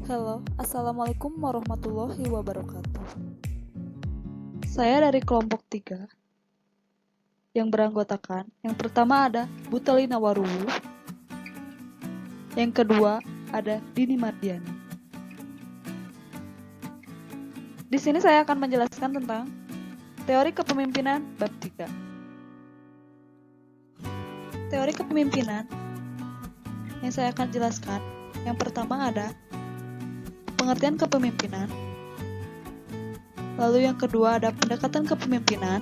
Halo, Assalamualaikum warahmatullahi wabarakatuh. Saya dari kelompok 3 yang beranggotakan, yang pertama ada Butelina Waruwu, yang kedua ada Dini Mardiani. Di sini saya akan menjelaskan tentang teori kepemimpinan bab 3. Teori kepemimpinan yang saya akan jelaskan, yang pertama ada pengertian kepemimpinan, lalu yang kedua ada pendekatan kepemimpinan,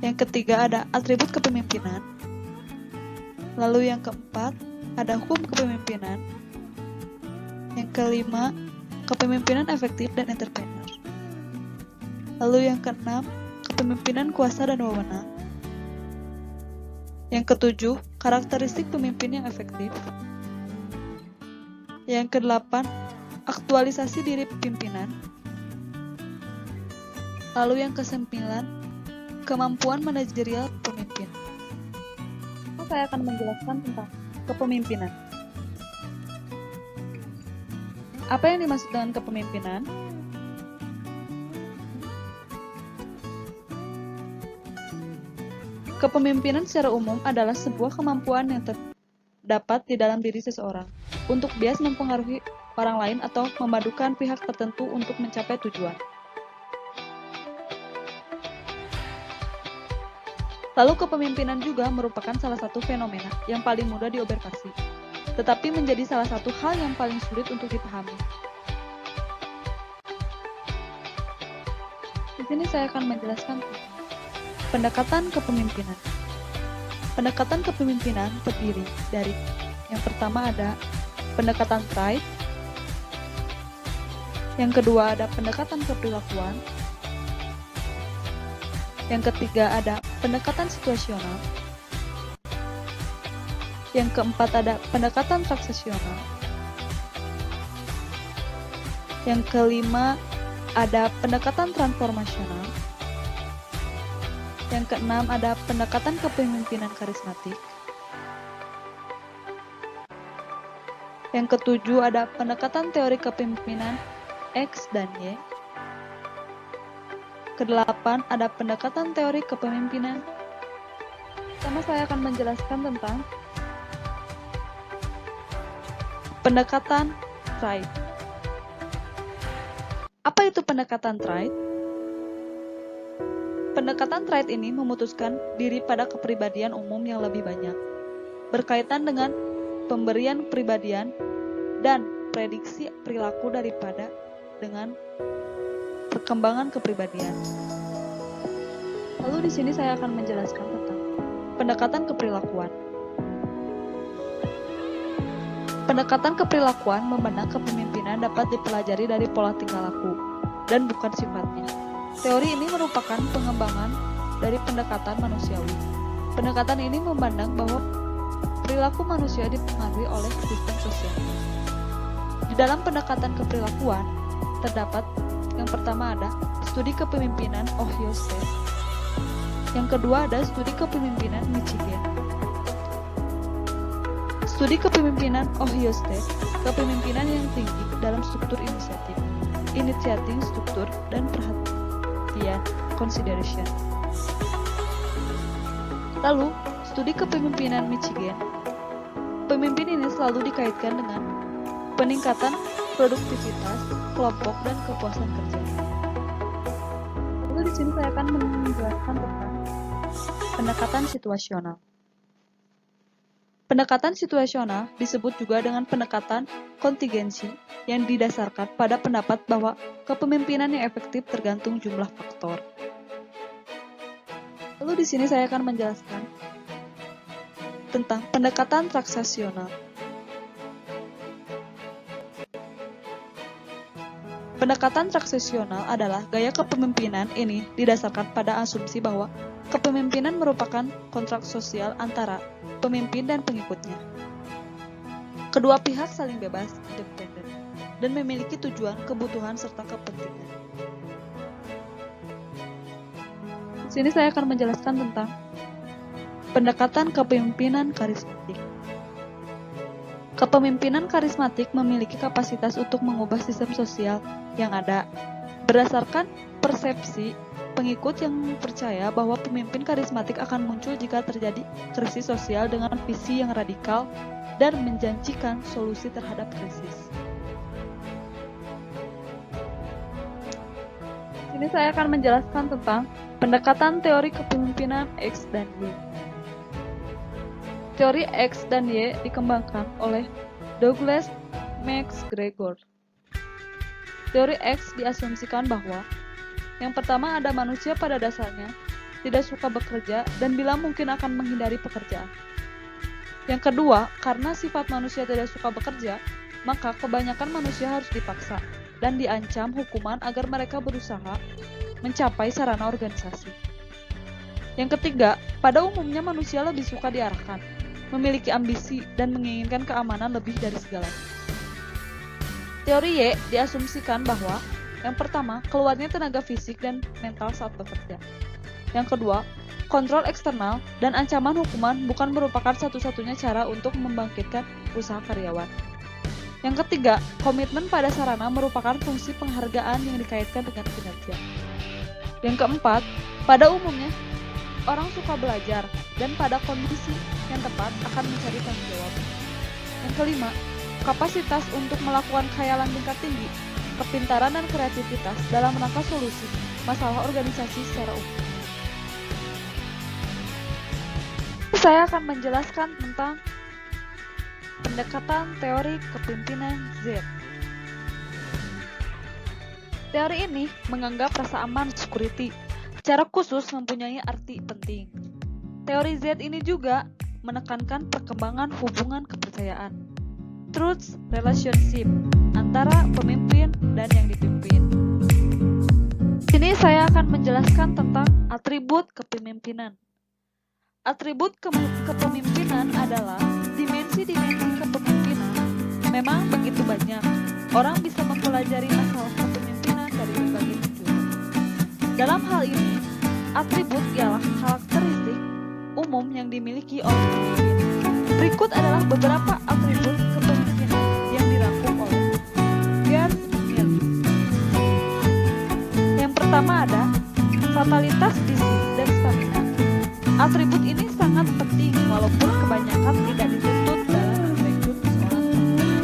yang ketiga ada atribut kepemimpinan, lalu yang keempat ada hukum kepemimpinan, yang kelima kepemimpinan efektif dan entrepreneur, lalu yang keenam kepemimpinan kuasa dan wewenang, yang ketujuh karakteristik pemimpin yang efektif, yang kedelapan aktualisasi diri pimpinan, lalu yang kesembilan kemampuan manajerial pemimpin. Saya akan menjelaskan tentang kepemimpinan. Apa yang dimaksud dengan kepemimpinan? Kepemimpinan secara umum adalah sebuah kemampuan yang terdapat di dalam diri seseorang untuk bias mempengaruhi orang lain atau memadukan pihak tertentu untuk mencapai tujuan. Lalu kepemimpinan juga merupakan salah satu fenomena yang paling mudah diobservasi, tetapi menjadi salah satu hal yang paling sulit untuk dipahami. Di sini saya akan menjelaskan pendekatan kepemimpinan. Pendekatan kepemimpinan terdiri dari yang pertama ada pendekatan Tribe, yang kedua ada pendekatan keperilakuan, yang ketiga ada pendekatan situasional, yang keempat ada pendekatan transaksional, yang kelima ada pendekatan transformasional, yang keenam ada pendekatan kepemimpinan karismatik, yang ketujuh ada pendekatan teori kepemimpinan X dan Y, kedelapan ada pendekatan teori kepemimpinan. Pertama saya akan menjelaskan tentang pendekatan Tribe. Apa itu pendekatan Tribe? Pendekatan Tribe ini memutuskan diri pada kepribadian umum yang lebih banyak, berkaitan dengan pemberian kepribadian dan prediksi perilaku daripada dengan perkembangan kepribadian. Lalu di sini saya akan menjelaskan tentang pendekatan keperilakuan. Pendekatan keperilakuan memandang kepemimpinan dapat dipelajari dari pola tingkah laku dan bukan sifatnya. Teori ini merupakan pengembangan dari pendekatan manusiawi. Pendekatan ini memandang bahwa perilaku manusia dipengaruhi oleh sistem sosial. Di dalam pendekatan keperilakuan, terdapat yang pertama ada studi kepemimpinan Ohio State, yang kedua ada studi kepemimpinan Michigan. Studi kepemimpinan Ohio State, kepemimpinan yang tinggi dalam struktur inisiatif, initiating struktur dan perhatian, consideration. Lalu, studi kepemimpinan Michigan, pemimpin ini selalu dikaitkan dengan peningkatan produktivitas kelompok dan kepuasan kerja. Lalu di sini saya akan menjelaskan tentang pendekatan situasional. Pendekatan situasional disebut juga dengan pendekatan kontingensi yang didasarkan pada pendapat bahwa kepemimpinan yang efektif tergantung jumlah faktor. Lalu di sini saya akan menjelaskan tentang pendekatan transaksional. Pendekatan transaksional adalah gaya kepemimpinan ini didasarkan pada asumsi bahwa kepemimpinan merupakan kontrak sosial antara pemimpin dan pengikutnya. Kedua pihak saling bebas, independen, dan memiliki tujuan, kebutuhan, serta kepentingan. Di sini saya akan menjelaskan tentang pendekatan kepemimpinan karismatik. Kepemimpinan karismatik memiliki kapasitas untuk mengubah sistem sosial yang ada. Berdasarkan persepsi, pengikut yang percaya bahwa pemimpin karismatik akan muncul jika terjadi krisis sosial dengan visi yang radikal dan menjanjikan solusi terhadap krisis. Sini saya akan menjelaskan tentang pendekatan teori kepemimpinan X dan Y. Teori X dan Y dikembangkan oleh Douglas MacGregor. Teori X diasumsikan bahwa yang pertama ada manusia pada dasarnya tidak suka bekerja dan bila mungkin akan menghindari pekerjaan. Yang kedua, karena sifat manusia tidak suka bekerja, maka kebanyakan manusia harus dipaksa dan diancam hukuman agar mereka berusaha mencapai sarana organisasi. Yang ketiga, pada umumnya manusia lebih suka diarahkan, memiliki ambisi, dan menginginkan keamanan lebih dari segalanya. Teori Y diasumsikan bahwa yang pertama, keluarnya tenaga fisik dan mental saat bekerja. Yang kedua, kontrol eksternal dan ancaman hukuman bukan merupakan satu-satunya cara untuk membangkitkan usaha karyawan. Yang ketiga, komitmen pada sarana merupakan fungsi penghargaan yang dikaitkan dengan kinerja. Yang keempat, pada umumnya, orang suka belajar dan pada kondisi yang tepat akan mencari tanggung jawab. Yang kelima, kapasitas untuk melakukan khayalan tingkat tinggi, kepintaran dan kreativitas dalam rangka solusi masalah organisasi secara umum. Saya akan menjelaskan tentang pendekatan teori kepemimpinan Z. Teori ini menganggap rasa aman security secara khusus mempunyai arti penting. Teori Z ini juga menekankan perkembangan hubungan kepercayaan, truth relationship, antara pemimpin dan yang dipimpin. Sini saya akan menjelaskan tentang atribut kepemimpinan. Atribut kepemimpinan adalah dimensi-dimensi kepemimpinan. Memang begitu banyak. Orang bisa mempelajari masalah kepemimpinan dari berbagai sudut. Dalam hal ini, atribut ialah karakteristik umum yang dimiliki oleh pemimpin. Berikut adalah beberapa atribut kepemimpinan yang dirangkum oleh Gerd Mill. Yang pertama ada fatalitas, disiplin, dan stamina. Atribut ini sangat penting walaupun kebanyakan tidak dituntut dalam merekrut seorang pemimpin.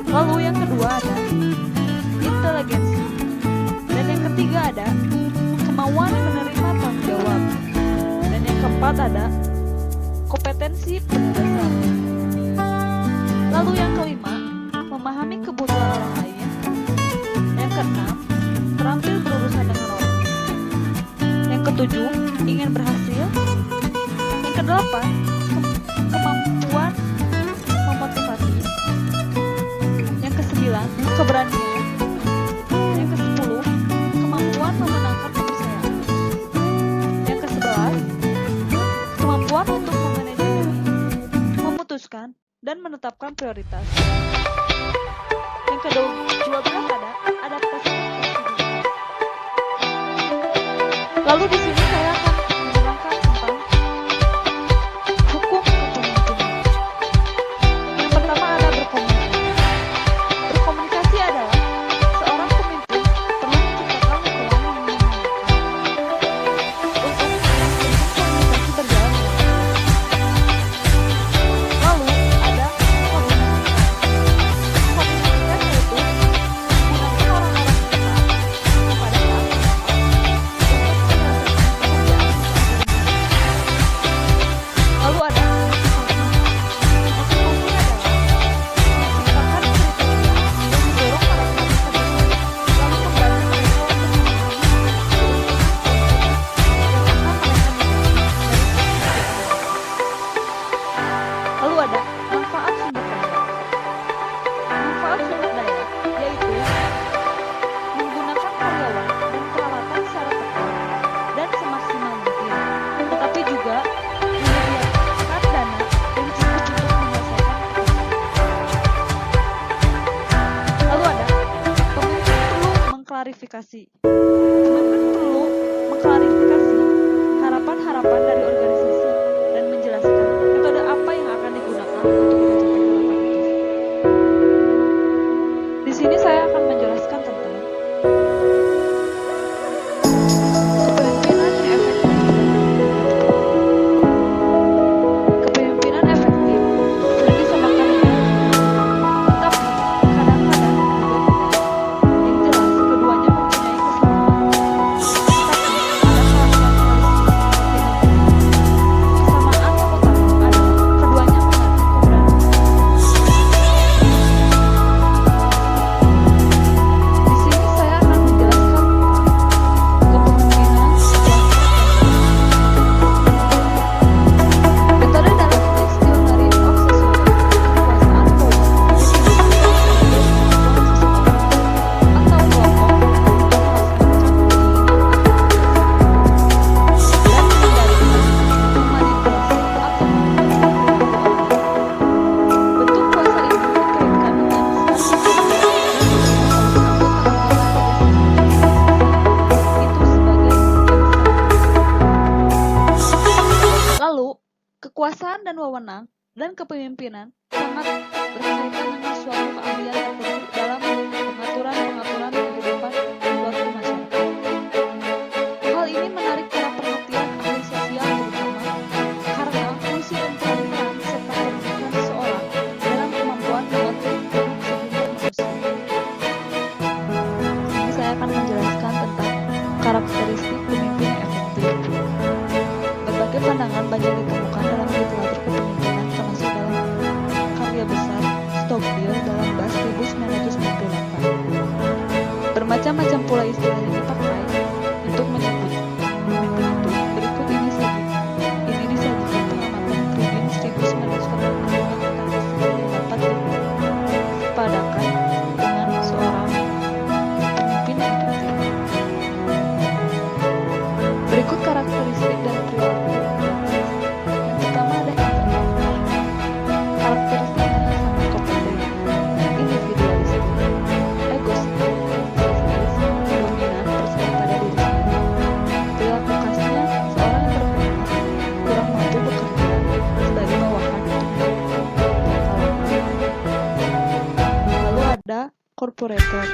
Lalu yang kedua ada inteligensi. Dan yang ketiga ada kemauan menerima tanggung jawab. Dan yang keempat ada kompetensi berdasar. Lalu yang kelima, memahami kebutuhan orang lain. Yang keenam, terampil berurusan dengan orang. Yang ketujuh, ingin berhasil. Yang kedelapan, kemampuan memotivasi. Yang kesembilan, keberanian. Yang kesepuluh, kemampuan memenangkan kepercayaan. Yang kesebelas, kemampuan untuk memanajemen, memutuskan, dan menetapkan prioritas. Yang ke-12 ada adaptasi. Lalu di sini saya akan menerangkan tentang hukum kepemimpinan. Yang pertama ada berkomunikasi. Berkomunikasi adalah seorang pemimpin perlu menciptakan lingkungan yang menyenangkan untuk komunikasi berjalan dengan baik. Lalu ada koordinasi. Koordinasi yaitu menggunakan orang-orang tepat pada saat yang tepat. Lalu ada motivasi. Motivasi adalah menciptakan kriteria yang mendorong para pemimpin tersebut, lalu membantu mereka untuk memahami yang akan mereka miliki dari sisi. Lalu ada manfaat sumber daya. Manfaat sumber daya yaitu menggunakan karyawan dan peralatan secara tepat dan semaksimal mungkin, tetapi juga menyediakan dana yang cukup untuk menyelesaikan pekerjaan. Lalu ada pemimpin perlu mengklarifikasi. Pemimpin perlu mengklarifikasi harapan-harapan dari organisasi dan menjelaskan metode apa yang akan digunakan untuk Kekuasaan dan wewenang dan kepemimpinan sangat berkaitan dengan suatu keahlian tertentu dalam pengaturan kehidupan suatu masyarakat. Hal ini menarik para perhatian ahli sosial terutama karena fungsi dan peran serta kedudukan seseorang dalam kemampuan mengatur hidup sehingga manusia. Ini saya akan menjelaskan tentang karakteristik pemimpin yang efektif. Berbagai pandangan banyak ditemukan dalam literatur kepemimpinan termasuk dalam karya besar Stockdale dalam Bas 1998. Bermacam-macam pula istilah yang dipakai untuk menyebut pemimpin itu. Berikut ini disajikan pengamatan Tribune 1946 tentang istilah yang dapat dipadakan dengan seorang pemimpin yang efektif. Berikut karakteristik dan perilaku. Yang pertama ada introvert. Karakteristiknya sangat kompeten, individualistik, egosentrik, dominan, percaya pada diri sendiri. Perilaku khasnya seorang yang berpengaruh, kurang mampu bekerja sebagai bawahan untuk berkala. Lalu ada korporator.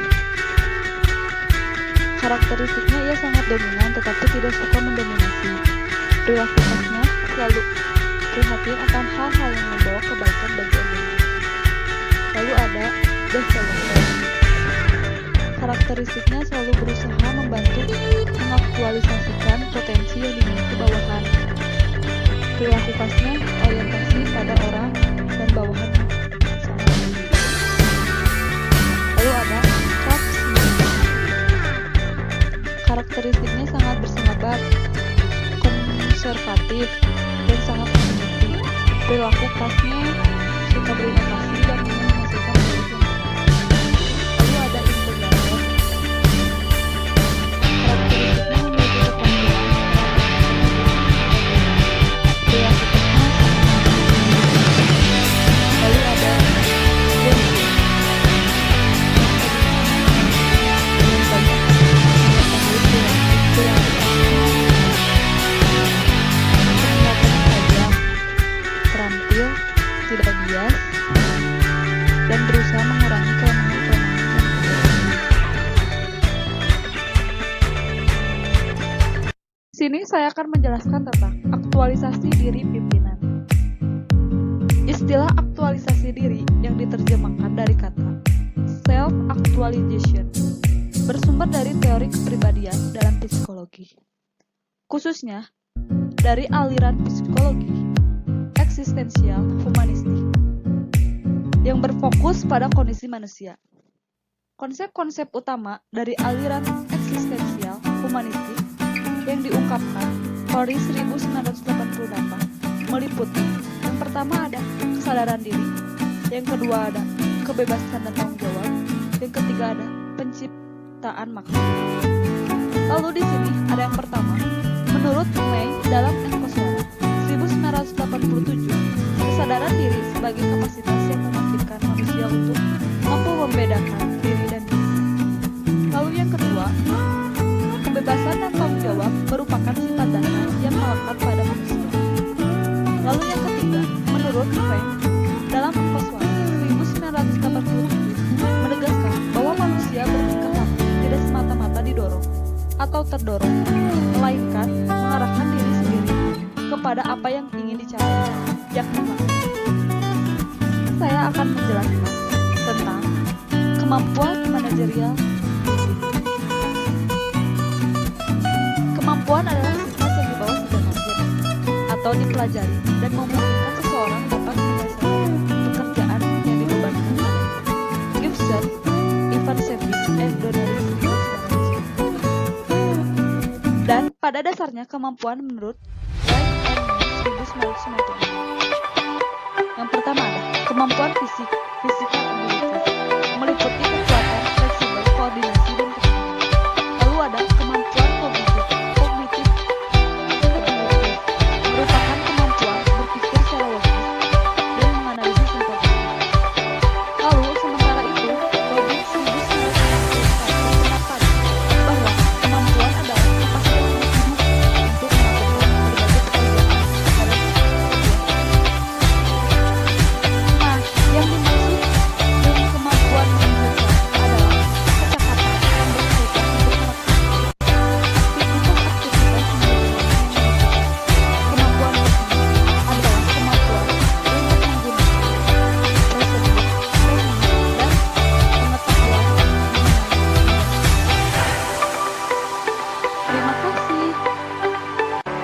Karakteristiknya ia sangat dominan tetapi tidak suka mendominasi. Perilaku khasnya selalu prihatin akan hal-hal yang membawa kebaikan bagi organisasi. Lalu ada developer. Karakteristiknya selalu berusaha membantu mengaktualisasikan potensi yang dimiliki bawahan. Perilaku khasnya orientasi pada orang dan bawahan sama. Lalu ada craftsman. Karakteristiknya sangat bersahabat, konservatif, dan sangat mengerti. Perilaku khasnya suka berinovasi dan ingin menghasilkan produk yang bagus. Lalu ada integrator. Karakteristiknya memiliki kemampuan perilaku khasnya sangat mengerti. Lalu ada tidak bias dan berusaha mengurangi kelemahan-kelemahan yang terjadi. Di sini saya akan menjelaskan tentang aktualisasi diri pimpinan. Istilah aktualisasi diri yang diterjemahkan dari kata self-actualization bersumber dari teori kepribadian dalam psikologi, khususnya dari aliran psikologi eksistensial humanistik yang berfokus pada kondisi manusia. Konsep-konsep utama dari aliran eksistensial humanistik yang diungkapkan Paris 1988 meliputi yang pertama ada kesadaran diri, yang kedua ada kebebasan dan tanggung jawab, yang ketiga ada penciptaan makna. Lalu di sini ada yang pertama, menurut May dalam Enkoswara 1987, kesadaran diri sebagai kapasitas yang memungkinkan manusia untuk mampu membedakan diri dan diri. Lalu yang kedua, kebebasan dan tanggung jawab merupakan sifat dasar yang melekat pada manusia. Lalu yang ketiga, menurut Frank dalam Enkoswara 1987 menegaskan bahwa manusia bertingkah laku tidak semata-mata didorong atau terdorong, melainkan mengarahkan diri sendiri kepada apa yang ingin dicapai, yakni makna. Saya akan menjelaskan tentang kemampuan manajerial. Kemampuan adalah sifat yang dibawa sebenarnya atau dipelajari dan memungkinkan seseorang dapat menyelesaikan pekerjaan yang dibebankan padanya. Gibson, Ivan Savage, and Donald. Dan pada dasarnya kemampuan menurut White and May 1990